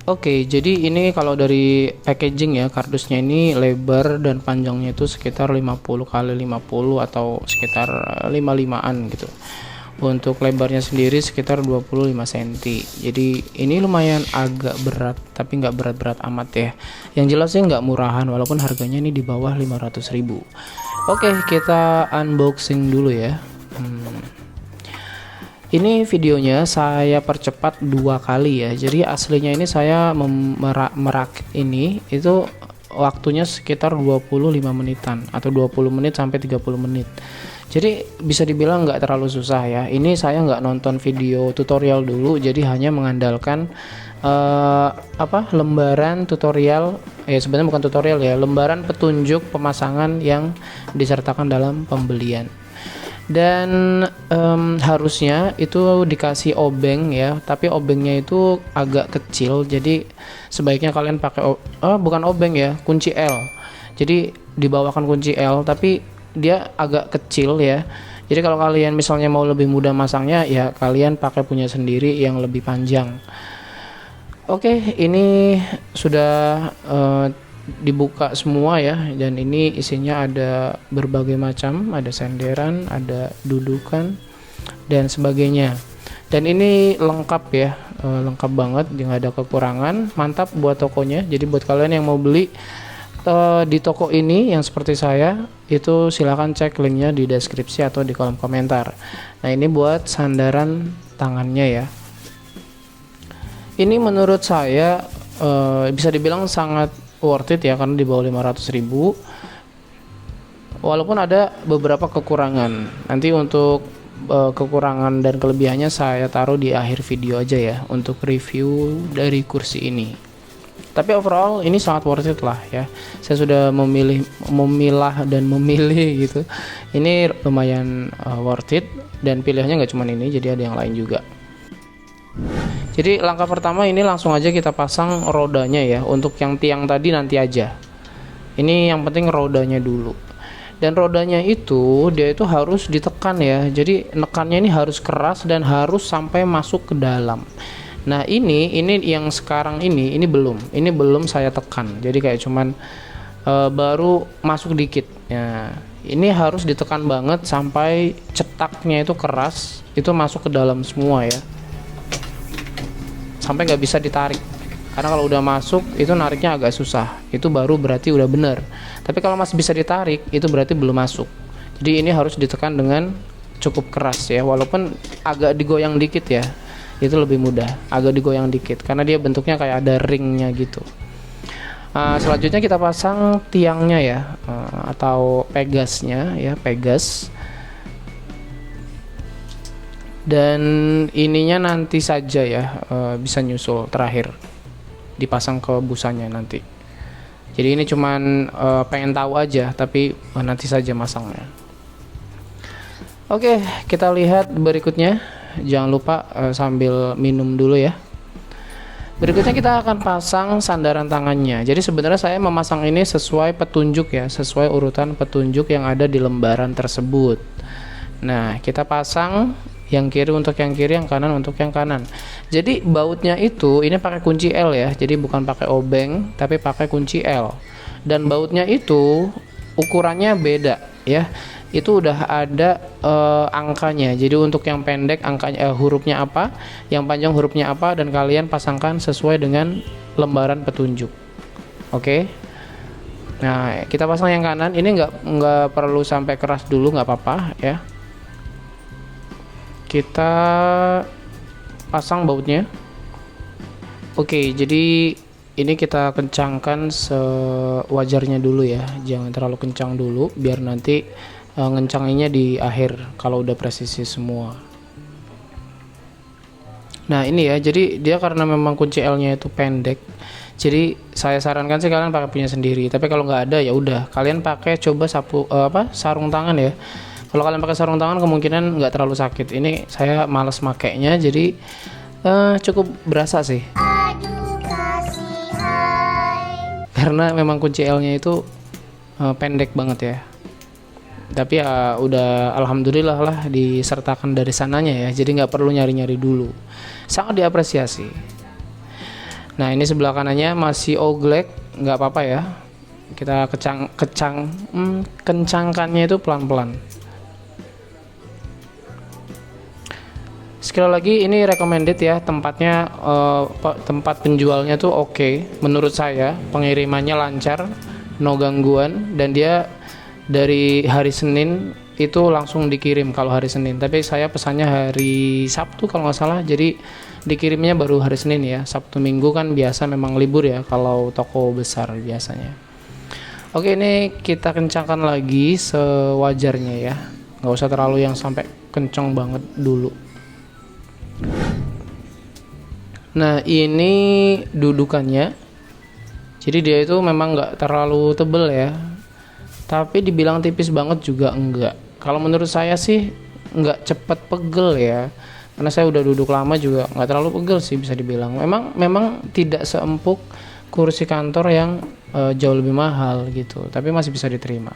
Oke, jadi ini kalau dari packaging ya, kardusnya ini lebar dan panjangnya itu sekitar 50 kali 50 atau sekitar 55-an gitu. Untuk lebarnya sendiri sekitar 25 cm. Jadi ini lumayan agak berat, tapi nggak berat-berat amat ya. Yang jelas sih nggak murahan, walaupun harganya ini di bawah 500.000. Oke, kita unboxing dulu ya. Ini videonya saya percepat 2 kali ya. Jadi aslinya ini saya merakit ini itu waktunya sekitar 25 menitan atau 20 menit sampai 30 menit. Jadi bisa dibilang nggak terlalu susah ya. Ini saya nggak nonton video tutorial dulu, jadi hanya mengandalkan lembaran tutorial, sebenarnya bukan tutorial ya, lembaran petunjuk pemasangan yang disertakan dalam pembelian. Dan harusnya itu dikasih obeng ya, tapi obengnya itu agak kecil, jadi sebaiknya kalian pakai bukan obeng ya, kunci L. Jadi dibawakan kunci L, tapi dia agak kecil ya. Jadi kalau kalian misalnya mau lebih mudah masangnya ya, kalian pakai punya sendiri yang lebih panjang. Oke, ini sudah dibuka semua ya, dan ini isinya ada berbagai macam, ada senderan, ada dudukan dan sebagainya. Dan ini lengkap ya, lengkap banget, nggak ada kekurangan. Mantap buat tokonya. Jadi buat kalian yang mau beli di toko ini yang seperti saya, itu silahkan cek linknya di deskripsi atau di kolom komentar. Nah, ini buat sandaran tangannya ya. Ini menurut saya bisa dibilang sangat worth it ya, karena di bawah 500.000. Walaupun ada beberapa kekurangan. Nanti untuk kekurangan dan kelebihannya saya taruh di akhir video aja ya, untuk review dari kursi ini. Tapi overall ini sangat worth it lah ya. Saya sudah memilah dan memilih gitu. Ini lumayan worth it, dan pilihannya nggak cuma ini, jadi ada yang lain juga. Jadi langkah pertama ini langsung aja kita pasang rodanya ya. Untuk yang tiang tadi nanti aja. Ini yang penting rodanya dulu. Dan rodanya itu dia itu harus ditekan ya. Jadi nekannya ini harus keras dan harus sampai masuk ke dalam. Nah, ini yang sekarang ini belum saya tekan. Jadi kayak cuman baru masuk dikit. Ya, ini harus ditekan banget sampai cetaknya itu keras, itu masuk ke dalam semua ya. Sampai nggak bisa ditarik, karena kalau udah masuk itu nariknya agak susah, itu baru berarti udah bener. Tapi kalau masih bisa ditarik, itu berarti belum masuk. Jadi ini harus ditekan dengan cukup keras ya, walaupun agak digoyang dikit ya, itu lebih mudah, agak digoyang dikit karena dia bentuknya kayak ada ringnya gitu. Selanjutnya kita pasang tiangnya ya, atau pegasnya ya, pegas. Dan ininya nanti saja ya, bisa nyusul terakhir dipasang ke busanya nanti. Jadi ini cuman pengen tahu aja, tapi nanti saja masangnya. Oke, kita lihat berikutnya. Jangan lupa sambil minum dulu ya. Berikutnya kita akan pasang sandaran tangannya. Jadi sebenarnya saya memasang ini sesuai petunjuk ya, sesuai urutan petunjuk yang ada di lembaran tersebut. Nah, kita pasang yang kiri untuk yang kiri, yang kanan untuk yang kanan. Jadi bautnya itu ini pakai kunci L ya. Jadi bukan pakai obeng, tapi pakai kunci L. Dan bautnya itu ukurannya beda ya. Itu udah ada angkanya. Jadi untuk yang pendek angkanya hurufnya apa, yang panjang hurufnya apa, dan kalian pasangkan sesuai dengan lembaran petunjuk. Oke. Nah, kita pasang yang kanan. Ini nggak perlu sampai keras dulu, nggak apa-apa ya. Kita pasang bautnya. Oke, jadi ini kita kencangkan sewajarnya dulu ya, jangan terlalu kencang dulu, biar nanti ngencanginnya di akhir kalau udah presisi semua. Nah ini ya, jadi dia karena memang kunci L nya itu pendek, jadi saya sarankan sih kalian pakai punya sendiri. Tapi kalau nggak ada ya udah, kalian pakai coba sarung tangan ya. Kalau kalian pakai sarung tangan kemungkinan nggak terlalu sakit. Ini saya males makainya, jadi cukup berasa sih. Karena memang kunci L-nya itu pendek banget ya. Tapi ya udah alhamdulillah lah disertakan dari sananya ya. Jadi nggak perlu nyari-nyari dulu. Sangat diapresiasi. Nah ini sebelah kanannya masih oglek, nggak apa-apa ya. Kita kencangkannya itu pelan-pelan. Sekali lagi ini recommended ya, tempatnya tempat penjualnya tuh oke. Menurut saya pengirimannya lancar, no gangguan, dan dia dari hari Senin itu langsung dikirim kalau hari Senin. Tapi saya pesannya hari Sabtu kalau nggak salah, jadi dikirimnya baru hari Senin ya. Sabtu Minggu kan biasa memang libur ya kalau toko besar biasanya. Oke, ini kita kencangkan lagi sewajarnya ya, nggak usah terlalu yang sampai kencang banget dulu. Nah ini dudukannya, jadi dia itu memang nggak terlalu tebel ya, tapi dibilang tipis banget juga enggak. Kalau menurut saya sih nggak cepet pegel ya, karena saya udah duduk lama juga nggak terlalu pegel sih bisa dibilang. Memang tidak seempuk kursi kantor yang jauh lebih mahal gitu, tapi masih bisa diterima.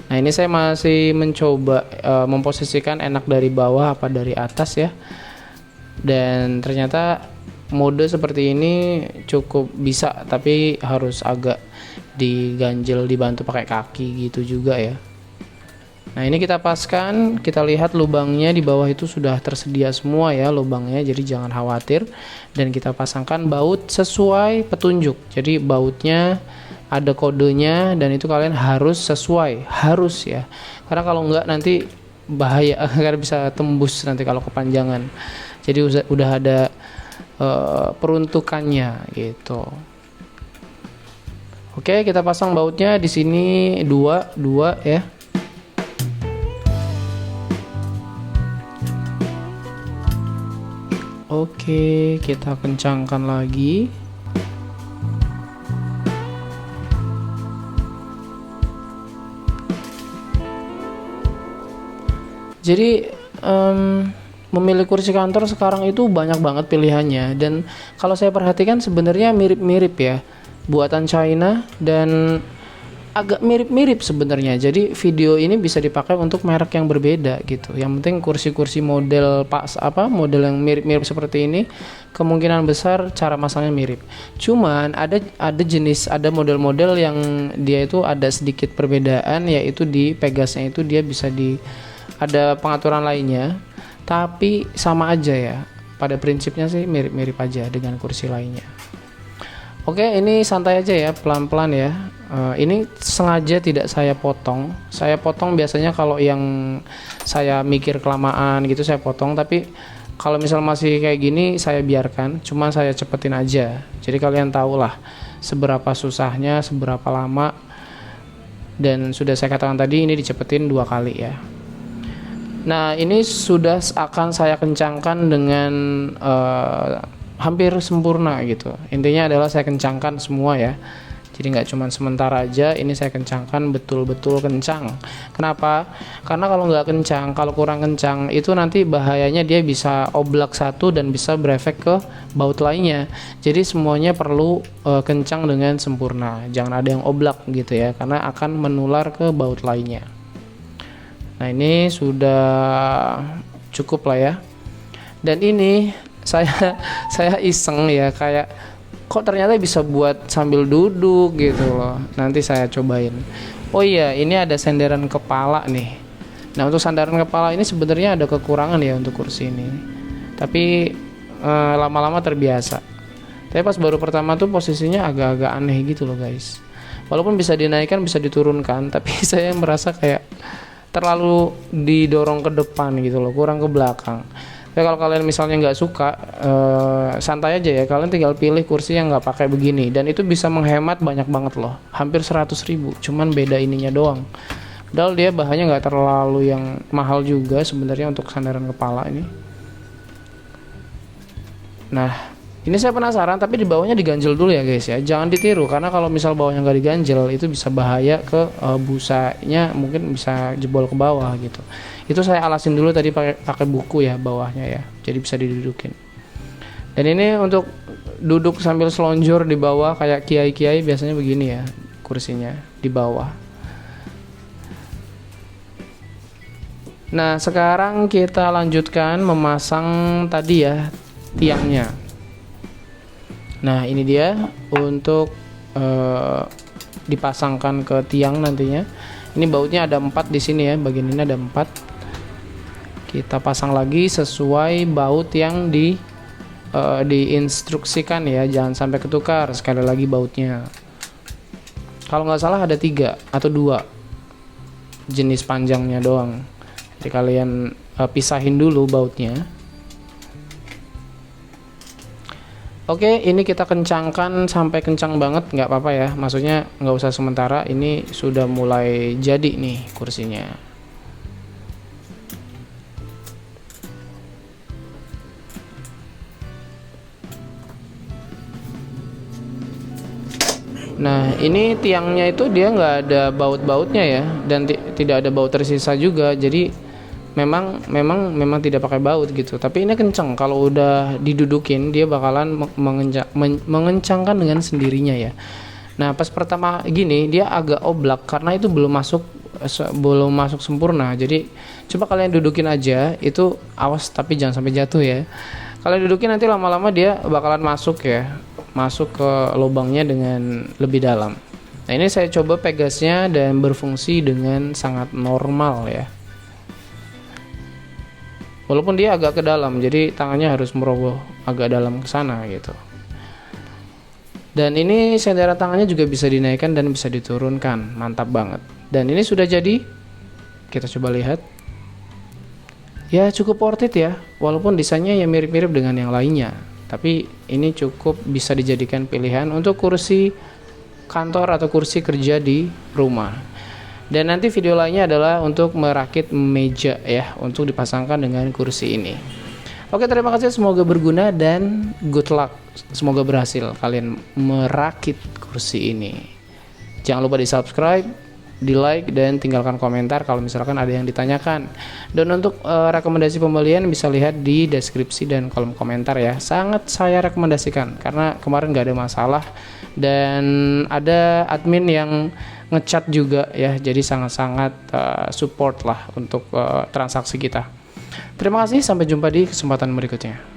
Nah ini saya masih mencoba memposisikan enak dari bawah apa dari atas ya, dan ternyata mode seperti ini cukup bisa, tapi harus agak diganjel, dibantu pakai kaki gitu juga ya. Nah ini kita paskan, kita lihat lubangnya di bawah itu sudah tersedia semua ya lubangnya, jadi jangan khawatir. Dan kita pasangkan baut sesuai petunjuk, jadi bautnya ada kodenya dan itu kalian harus sesuai, harus ya, karena kalau enggak nanti bahaya karena bisa tembus nanti kalau kepanjangan. Jadi udah ada peruntukannya gitu. Oke, kita pasang bautnya di sini dua ya. Oke, kita kencangkan lagi. Jadi memilih kursi kantor sekarang itu banyak banget pilihannya, dan kalau saya perhatikan sebenarnya mirip-mirip ya, buatan China dan agak mirip-mirip sebenarnya. Jadi video ini bisa dipakai untuk merek yang berbeda gitu. Yang penting kursi-kursi model model yang mirip-mirip seperti ini kemungkinan besar cara masangnya mirip. Cuman ada model-model yang dia itu ada sedikit perbedaan, yaitu di pegasnya itu dia bisa ada pengaturan lainnya, tapi sama aja ya. Pada prinsipnya sih mirip-mirip aja dengan kursi lainnya. Oke, ini santai aja ya, pelan-pelan ya. Ini sengaja tidak saya potong. Saya potong biasanya kalau yang saya mikir kelamaan gitu saya potong, tapi kalau misal masih kayak gini saya biarkan, cuma saya cepetin aja. Jadi kalian tahulah seberapa susahnya, seberapa lama. Dan sudah saya katakan tadi ini dicepetin 2 kali ya. Nah, ini sudah akan saya kencangkan dengan hampir sempurna gitu. Intinya adalah saya kencangkan semua ya. Jadi nggak cuma sementara aja, ini saya kencangkan betul-betul kencang. Kenapa? Karena kalau nggak kencang, kalau kurang kencang itu nanti bahayanya dia bisa oblak satu dan bisa berefek ke baut lainnya. Jadi semuanya perlu kencang dengan sempurna. Jangan ada yang oblak gitu ya, karena akan menular ke baut lainnya. Nah ini sudah cukup lah ya. Dan ini saya iseng ya, kayak kok ternyata bisa buat sambil duduk gitu loh. Nanti saya cobain. Oh iya, ini ada sandaran kepala nih. Nah untuk sandaran kepala ini sebenarnya ada kekurangan ya untuk kursi ini, tapi lama-lama terbiasa. Tapi pas baru pertama tuh posisinya agak-agak aneh gitu loh guys. Walaupun bisa dinaikkan bisa diturunkan, tapi saya merasa kayak terlalu didorong ke depan gitu loh, kurang ke belakang. Tapi kalau kalian misalnya nggak suka, santai aja ya, kalian tinggal pilih kursi yang nggak pakai begini, dan itu bisa menghemat banyak banget loh, hampir 100.000, cuman beda ininya doang. Padahal dia bahannya nggak terlalu yang mahal juga sebenarnya untuk sandaran kepala ini. Nah ini saya penasaran, tapi di bawahnya diganjel dulu ya guys ya, jangan ditiru, karena kalau misal bawahnya nggak diganjel itu bisa bahaya ke busanya, mungkin bisa jebol ke bawah gitu. Itu saya alasin dulu tadi pakai buku ya bawahnya ya, jadi bisa didudukin. Dan ini untuk duduk sambil selonjor di bawah kayak kiai-kiai biasanya begini ya kursinya di bawah. Nah sekarang kita lanjutkan memasang tadi ya tiangnya. Nah ini dia untuk dipasangkan ke tiang nantinya. Ini bautnya ada 4 di sini ya, bagian ini ada 4. Kita pasang lagi sesuai baut yang diinstruksikan ya, jangan sampai ketukar. Sekali lagi bautnya, kalau nggak salah ada 3 atau 2 jenis panjangnya doang. Jadi kalian pisahin dulu bautnya. Oke, ini kita kencangkan sampai kencang banget, nggak apa-apa ya. Maksudnya nggak usah sementara, ini sudah mulai jadi nih kursinya. Nah, ini tiangnya itu dia nggak ada baut-bautnya ya, dan tidak ada baut tersisa juga. Jadi memang tidak pakai baut gitu. Tapi ini kenceng, kalau udah didudukin dia bakalan mengencangkan dengan sendirinya ya. Nah pas pertama gini dia agak oblak karena itu belum masuk sempurna. Jadi coba kalian dudukin aja, itu awas tapi jangan sampai jatuh ya. Kalian dudukin nanti lama-lama dia bakalan masuk ya, masuk ke lubangnya dengan lebih dalam. Nah ini saya coba pegasnya dan berfungsi dengan sangat normal ya. Walaupun dia agak ke dalam, jadi tangannya harus merogoh agak dalam ke sana gitu. Dan ini senderan tangannya juga bisa dinaikkan dan bisa diturunkan, mantap banget. Dan ini sudah jadi, kita coba lihat. Ya cukup worth it ya, walaupun desainnya ya mirip-mirip dengan yang lainnya. Tapi ini cukup bisa dijadikan pilihan untuk kursi kantor atau kursi kerja di rumah. Dan nanti video lainnya adalah untuk merakit meja ya, untuk dipasangkan dengan kursi ini. Oke, terima kasih, semoga berguna dan good luck. Semoga berhasil kalian merakit kursi ini. Jangan lupa di subscribe, di like, dan tinggalkan komentar kalau misalkan ada yang ditanyakan. Dan untuk rekomendasi pembelian bisa lihat di deskripsi dan kolom komentar ya. Sangat saya rekomendasikan karena kemarin gak ada masalah dan ada admin yang ngechat juga ya, jadi sangat-sangat support lah untuk transaksi kita. Terima kasih, sampai jumpa di kesempatan berikutnya.